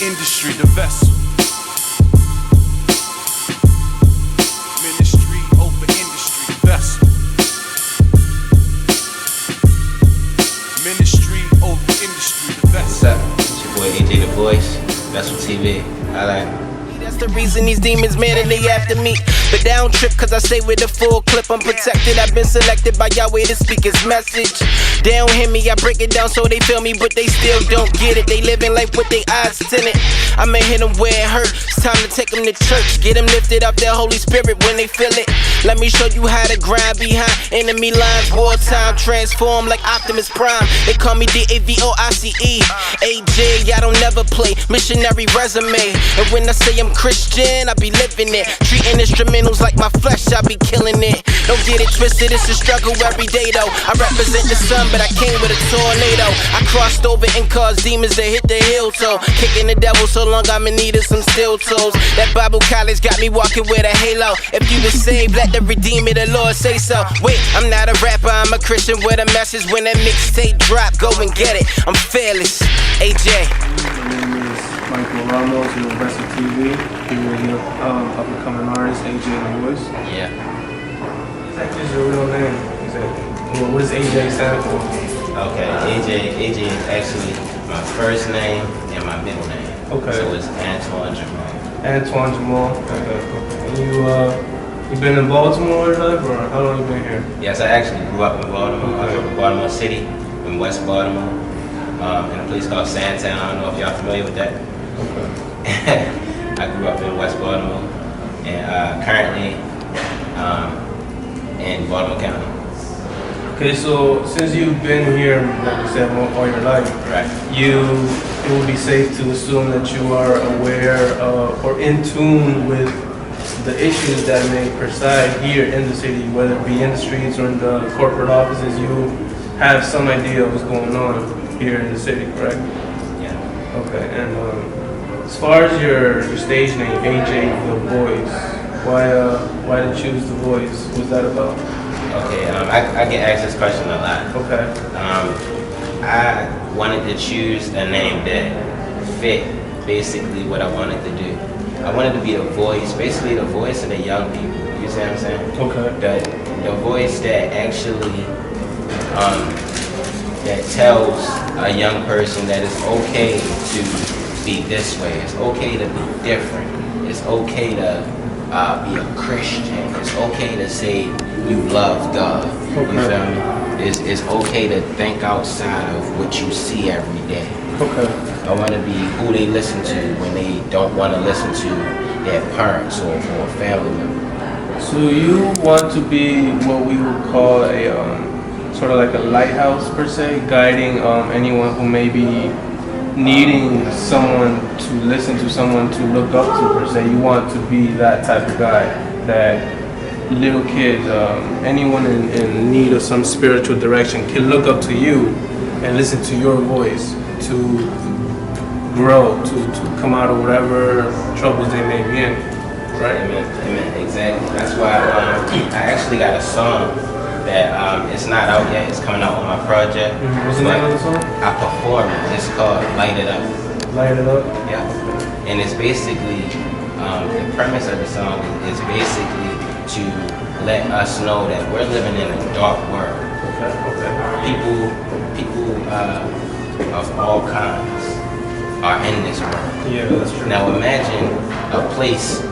industry, the vessel. Ministry over industry, the vessel. Ministry over industry, the vessel. What's up? It's your boy AJ the Voice, Vessel TV. I like. That's the reason these demons mad and they after me. But they don't trip cause I stay with the full clip. I'm protected, I've been selected by Yahweh to speak his message. They don't hear me, I break it down so they feel me, but they still don't get it. They living life with their eyes tinted. I'ma hit them where it hurts. It's time to take them to church. Get them lifted up their Holy Spirit when they feel it. Let me show you how to grind behind enemy lines. Wartime transform like Optimus Prime. They call me DAVOICE. AJ, I don't never play missionary resume. And when I say I'm Christian, I be living it. Treating instrumentals like my flesh, I be killing it. Don't get it twisted, it's a struggle every day though. I represent the sun, but I came with a tornado. I crossed over and caused demons to hit the hill toe. Kicking the devil so long I'm in need of some steel toes. That Bible college got me walking with a halo. If you was saved, let the Redeemer, the Lord say so. Wait, I'm not a rapper, I'm a Christian with a message. When that mixtape drop, go and get it. I'm fearless. AJ. Michael Ramos, you're Vessel TV. You're your up-and-coming artist, AJ the Voice. Yeah. That's just your real name. Well, what does AJ stand for? Okay, AJ is actually my first name and my middle name. Okay. So it's Antwon Jamal. Antwon Jamal. Okay. And you been in Baltimore your life, or how long you been here? Yes, I actually grew up in Baltimore. I grew up in Baltimore City, in West Baltimore, in a place called Sandtown. I don't know if y'all familiar with that. Okay. I grew up in West Baltimore and currently in Baltimore County. Okay, so since you've been here, like you said, all your life, Right. it would be safe to assume that you are aware or in tune with the issues that may preside here in the city, whether it be in the streets or in the corporate offices. You have some idea of what's going on here in the city, correct? Yeah. Okay, and as far as your stage name, AJ the Voice, why did you choose the Voice? What's that about? Okay, I get asked this question a lot. Okay. I wanted to choose a name that fit basically what I wanted to do. I wanted to be the voice, basically the voice of the young people. You see what I'm saying? Okay. The voice that actually that tells a young person that it's okay to be this way. It's okay to be different. It's okay to be a Christian. It's okay to say you love God. Okay. You feel me? It's okay to think outside of what you see every day. Okay. I want to be who they listen to when they don't want to listen to their parents or family member. So you want to be what we would call a sort of like a lighthouse per se, guiding anyone who may be needing someone to listen to, someone to look up to per se. You want to be that type of guy, that little kids, anyone in need of some spiritual direction can look up to you and listen to your voice to grow, to come out of whatever troubles they may be in, right? Amen. Exactly. That's why I actually got a song that it's not out yet. It's coming out on my project. Mm-hmm. What's the name of the song? I perform it. It's called Light It Up. Light It Up? Yeah. And it's basically, the premise of the song is basically to let us know that we're living in a dark world. Okay. People of all kinds are in this world. Yeah, that's true. Now imagine a place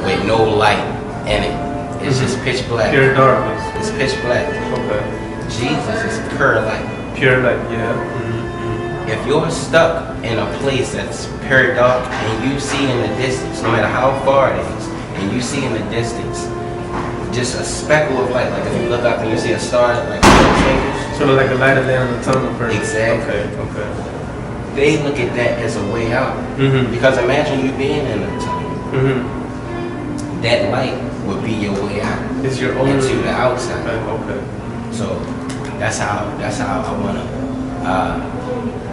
with no light in it. It's just pitch black. Pure darkness. It's pitch black. Okay. Jesus is pure light. Pure light, yeah. Mm-hmm. If you're stuck in a place that's pure dark and you see in the distance, no matter how far it is, and you see in the distance just a speckle of light, like if you look up and you see a star, like fingers. Sort of like a light at the end of the tunnel person. Exactly. Okay. They look at that as a way out. Mm-hmm. Because imagine you being in a tunnel. Mm-hmm. That light would be your way out. It's your own into the outside. Okay. So that's how I wanna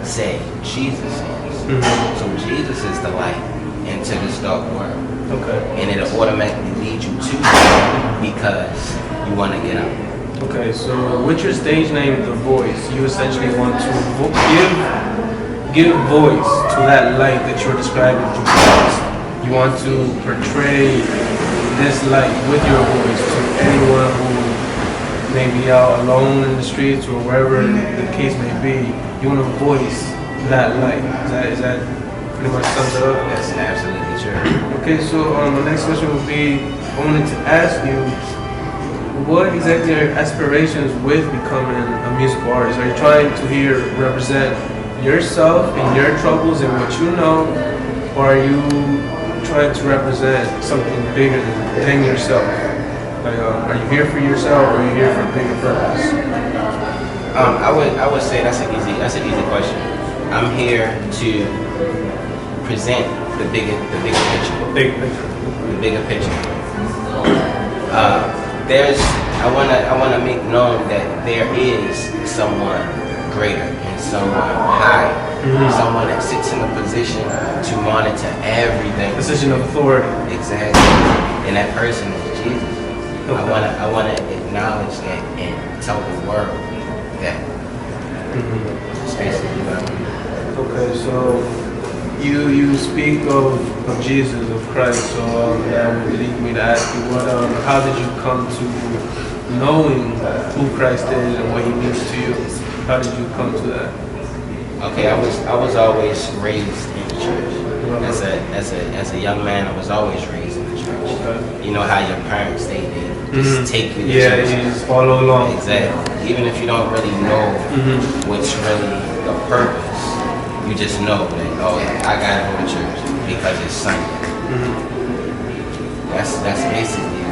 say Jesus is. Mm-hmm. So Jesus is the light into this dark world. Okay. And it'll automatically lead you to God because you want to get out. Okay, so with your stage name, The Voice, you essentially want to give voice to that light that you're describing through Christ. You want to portray this light with your voice to anyone who may be out alone in the streets or wherever the case may be. You want to voice that light. Is that pretty much sums it up? That's absolutely true. Okay, so my next question would be, I wanted to ask you, what exactly are your aspirations with becoming a musical artist? Are you trying to here represent yourself and your troubles and what you know, or are you trying to represent something bigger than yourself? Like, are you here for yourself, or are you here for a bigger purpose? I would say that's an easy question. I'm here to present the bigger picture. The bigger picture. I wanna make known that there is someone greater and someone higher, someone that sits in a position to monitor everything. Position of authority. Exactly. And that person is Jesus. Okay. I wanna acknowledge that and tell the world that. That's basically what I mean. Okay, so you speak of Jesus, of Christ, so that would lead me to ask you, how did you come to knowing who Christ is and what He means to you? How did you come to that? Okay, I was always raised in the church. As a young man, I was always raised in the church. Okay. You know how your parents they just take you to church. Yeah, you just follow along. Exactly. Even if you don't really know what's really the purpose, you just know that, oh, I gotta go to church because it's Sunday. That's basically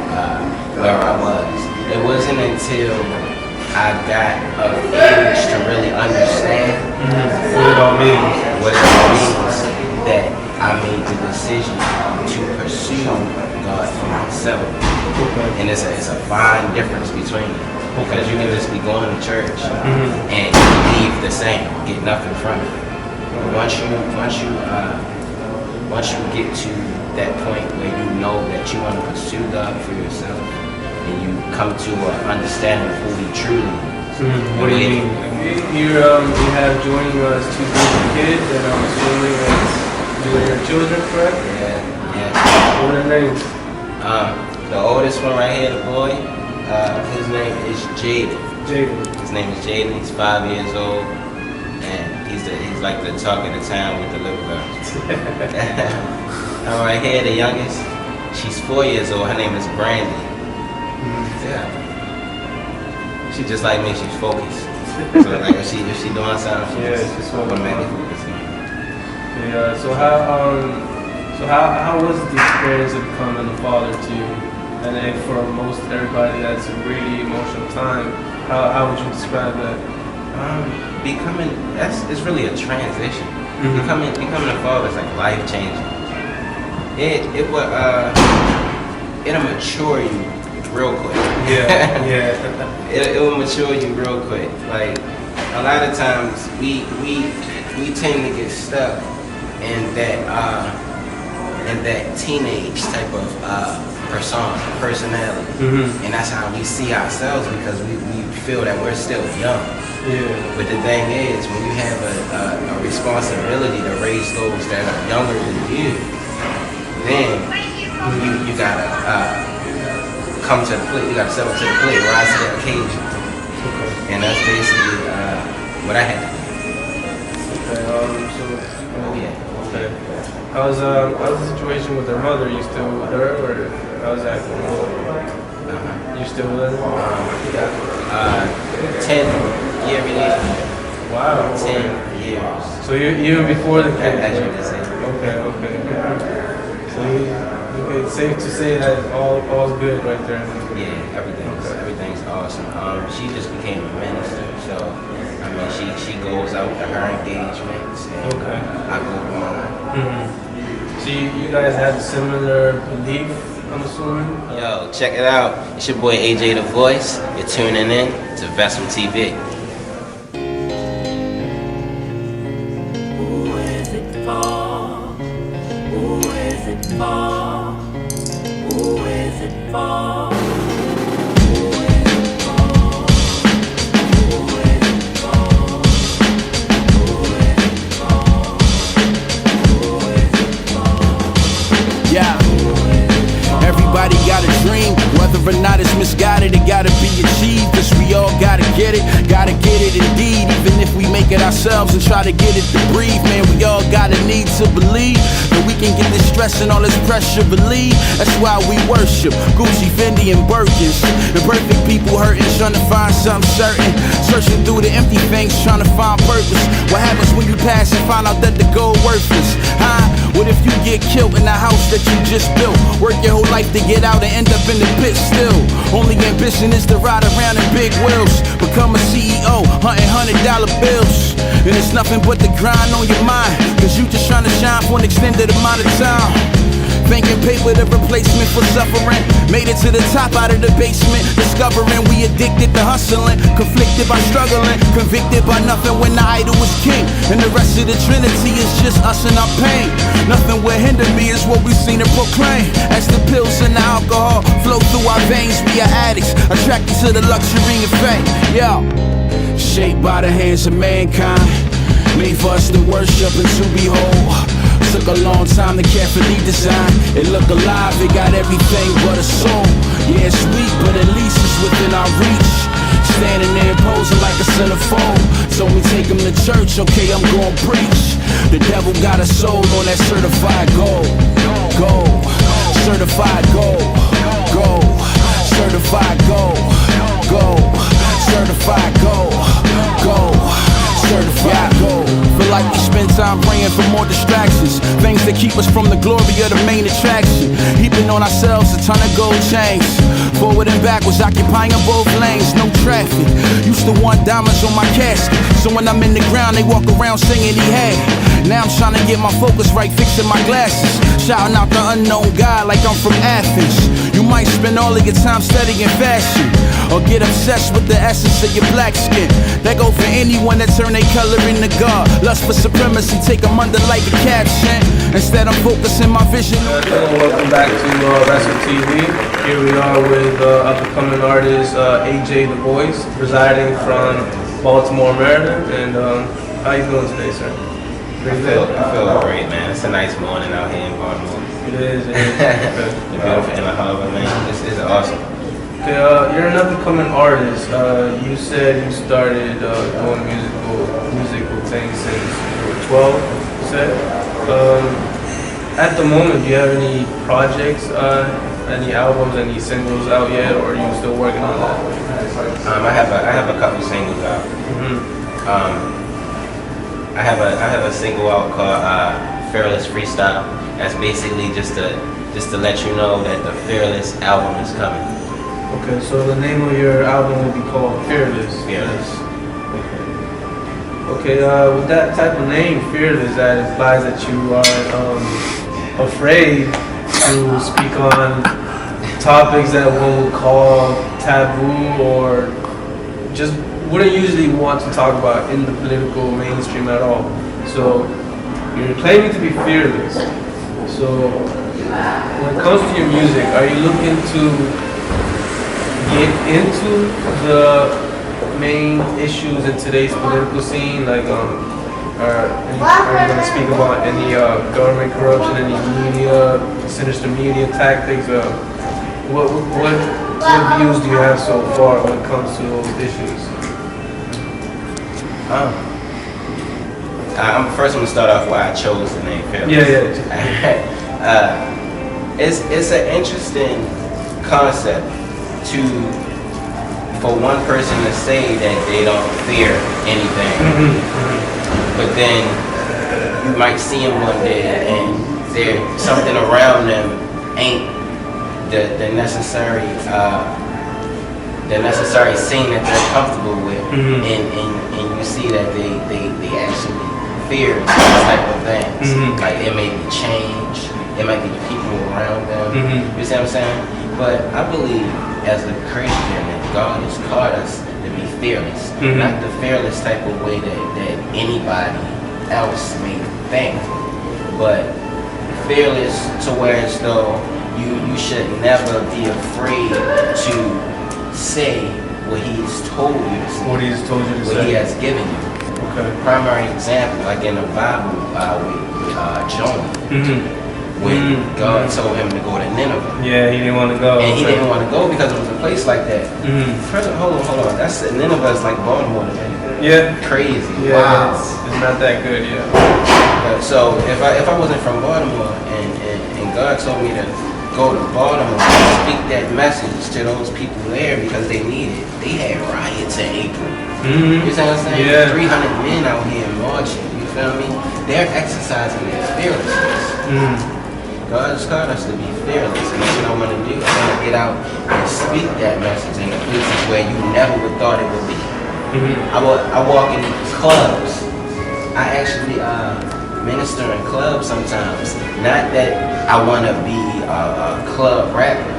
where I was. It wasn't until I got of age to really understand what it all means. That I made the decision to pursue God for myself. Okay. And it's a fine difference between them. Because you can just be going to church and leave the same, get nothing from it. Once you get to that point where you know that you want to pursue God for yourself, and you come to an understanding of who He truly is. What do you mean? You have joining us two beautiful kids, and I'm assuming you are your children, correct? Yeah. What are their names? The oldest one right here, the boy, his name is Jaden. His name is Jaden. He's 5 years old, and he's like the talk of the town with the little girls. And right here, the youngest, she's 4 years old. Her name is Brandy. Yeah. She just like me. She's focused. So like if she doing something, she's automatically focused. Yeah. So how was the experience of becoming a father to you? And then for most everybody, that's a really emotional time. How would you describe that? It's really a transition. Becoming a father is like life changing. It'll mature you real quick. Yeah. It will mature you real quick. Like a lot of times we tend to get stuck in that teenage type of personality, and that's how we see ourselves because we feel that we're still young. Yeah. But the thing is, when you have a responsibility to raise those that are younger than you, then you gotta come to the plate. You gotta step up to the plate, rise to the occasion, and that's basically what I had to do. Okay. How's the situation with her mother? You still with her, or how's that going? You still with her? 10-year relationship. Wow. 10 years. So even before the kid. As you can say. Okay. So it's safe to say that all's good right there. Yeah, everything's awesome. She just became a minister, so I mean she goes out to her engagements and I go to mine. So you guys have similar belief, I'm assuming? Yo, check it out. It's your boy AJ the Voice. You're tuning in to Vessel TV. Who is it for? Who is it for? Who is it for? Who is it for? Who is it for? it indeed. Even if we make it ourselves and try to get it to breathe, man, we all got a need to believe that we can get this stress and all this pressure relieved. That's why we worship Gucci, Fendi, and Birkins. Imperfect people hurting, trying to find something certain. Searching through the empty things, trying to find purpose. What happens when you pass and find out that the gold worthless? Huh? What if you get killed in the house that you just built? Work your whole life to get out and end up in the pit still. Only ambition is to ride around in big wheels. Become a CEO, hunting $100 bills. And it's nothing but the grind on your mind, cause you just trying to shine for an extended amount of time. Thinking paper the replacement for suffering. Made it to the top out of the basement. Discovering we addicted to hustling. Conflicted by struggling. Convicted by nothing when the idol was king. And the rest of the trinity is just us and our pain. Nothing will hinder me is what we've seen and proclaim. As the pills and the alcohol flow through our veins, we are addicts, attracted to the luxury and fame. Yo, shaped by the hands of mankind, made for us to worship and to behold. Took a long time to carefully design. It look alive, it got everything but a soul. Yeah, it's weak, but at least it's within our reach. Standing there posing like a centerfold. Told me take him to church, okay, I'm gon' preach. The devil got a soul on that certified gold. Gold, certified gold. Gold, certified gold. Gold, certified gold. Gold, certified gold. Feel like we spend time praying for more distractions, things that keep us from the glory of the main attraction. Heaping on ourselves a ton of gold chains, forward and backwards occupying both lanes. No traffic, used to want diamonds on my casket, so when I'm in the ground they walk around singing he had. Now I'm trying to get my focus right, fixing my glasses, shouting out the unknown God like I'm from Athens. You might spend all of your time studying fashion, or get obsessed with the essence of your black skin. That go for anyone that turn their color into God. Lust for supremacy, take them under like a caption. Instead I'm focusing my vision. Welcome back to Wrestle TV. Here we are with up-and-coming artist AJ The Voice, residing from Baltimore, Maryland. And how you doing today, sir? I feel great, man. It's a nice morning out here in Baltimore. It is. The beautiful inner harbor, man. This is awesome. Okay, you're an up-and-coming artist. You said you started doing musical things since you were 12, you said? At the moment, do you have any projects, any albums, any singles out yet, or are you still working on that? I have a couple singles out. I have a single out called Fearless Freestyle. That's basically just to let you know that the Fearless album is coming. Okay, so the name of your album will be called Fearless. Fearless. Okay, with that type of name, Fearless, that implies that you are afraid to speak on topics that one would call taboo, or just wouldn't usually want to talk about in the political mainstream at all. So you're claiming to be fearless. So when it comes to your music, are you looking to get into the main issues in today's political scene? Like, are you going to speak about any government corruption, any media, sinister media tactics? What views do you have so far when it comes to those issues? I'm first going to start off why I chose the name Fearless. It's an interesting concept for one person to say that they don't fear anything, but then you might see them one day and something around them ain't the necessary scene that they're comfortable with, and you see that they actually fear these type of things. Like it may be change, it might be the people around them. You see what I'm saying? But I believe as a Christian that God has called us to be fearless, not the fearless type of way that anybody else may think, but fearless to where as though you should never be afraid to say what He's told you to say. What He's told you to say. What He has given you. Okay. Primary example, like in the Bible with Jonah. When God told him to go to Nineveh. Yeah, he didn't want to go. And he didn't want to go because it was a place like that. Hold on. Nineveh is like Baltimore today. Yeah. Crazy. Yeah, Wow. it's not that good, yeah. So if I wasn't from Baltimore and God told me to go to Baltimore and speak that message to those people there because they need it. They had riots in April. Mm-hmm. You see what I'm saying? Yeah. 300 men out here marching. You feel me? They're exercising their fearlessness. Mm. God has called us to be fearless, and that's what I want to do. I want to get out and speak that message in the places where you never would thought it would be. Mm-hmm. I walk in clubs. I actually minister in clubs sometimes. Not that I want to be a club rapper.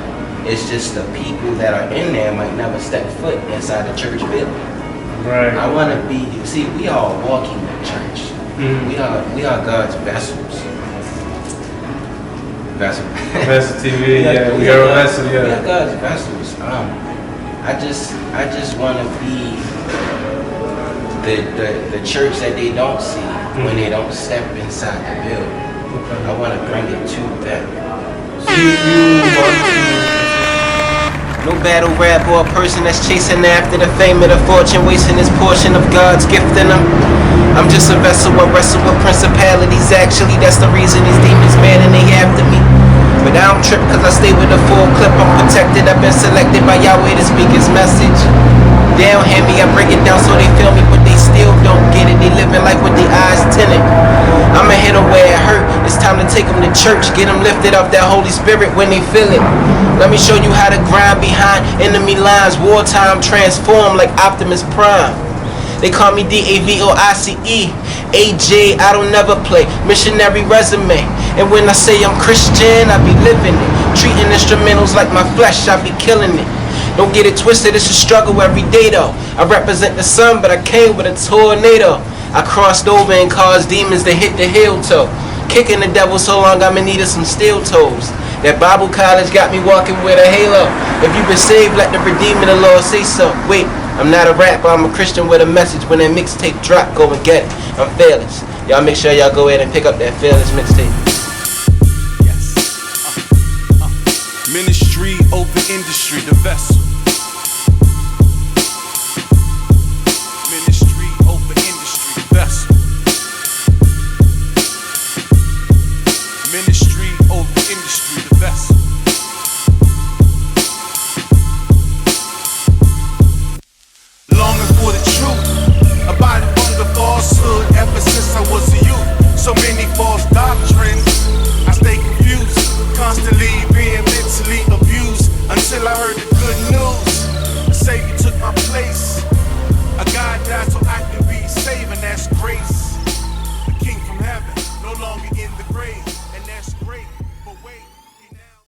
It's just the people that are in there might never step foot inside the church building. Right. I want to be. See, we are walking the church. Mm-hmm. We are God's vessels. Vessel. Vessel TV, yeah. We are a vessel, We are yeah. God's vessels. I just want to be the church that they don't see when they don't step inside the building. I want to bring it to them. No battle rap or a person that's chasing after the fame or the fortune, wasting his portion of God's gift in him. I'm just a vessel, I wrestle with principalities. Actually, that's the reason these demons mad and they after me. But I don't trip cause I stay with a full clip. I'm protected, I've been selected by Yahweh to speak his message. They don't hear me, I break it down so they feel me, but they still don't get it. They living life with their eyes tinted. I'ma hit them where it hurt. It's time to take them to church, get them lifted off that Holy Spirit when they feel it. Let me show you how to grind behind enemy lines. Wartime transform like Optimus Prime. They call me DAVOICE, AJ, I don't never play, missionary resume. And when I say I'm Christian, I be living it. Treating instrumentals like my flesh, I be killing it. Don't get it twisted, it's a struggle every day though. I represent the sun, but I came with a tornado. I crossed over and caused demons to hit the heel toe. Kicking the devil so long I'm in need of some steel toes. That Bible college got me walking with a halo. If you've been saved, let the Redeemer of the Lord say so. Wait, I'm not a rapper, I'm a Christian with a message. When that mixtape drop, go and get it. I'm fearless. Y'all make sure y'all go ahead and pick up that fearless mixtape. Yes. Ministry over industry, the vessel.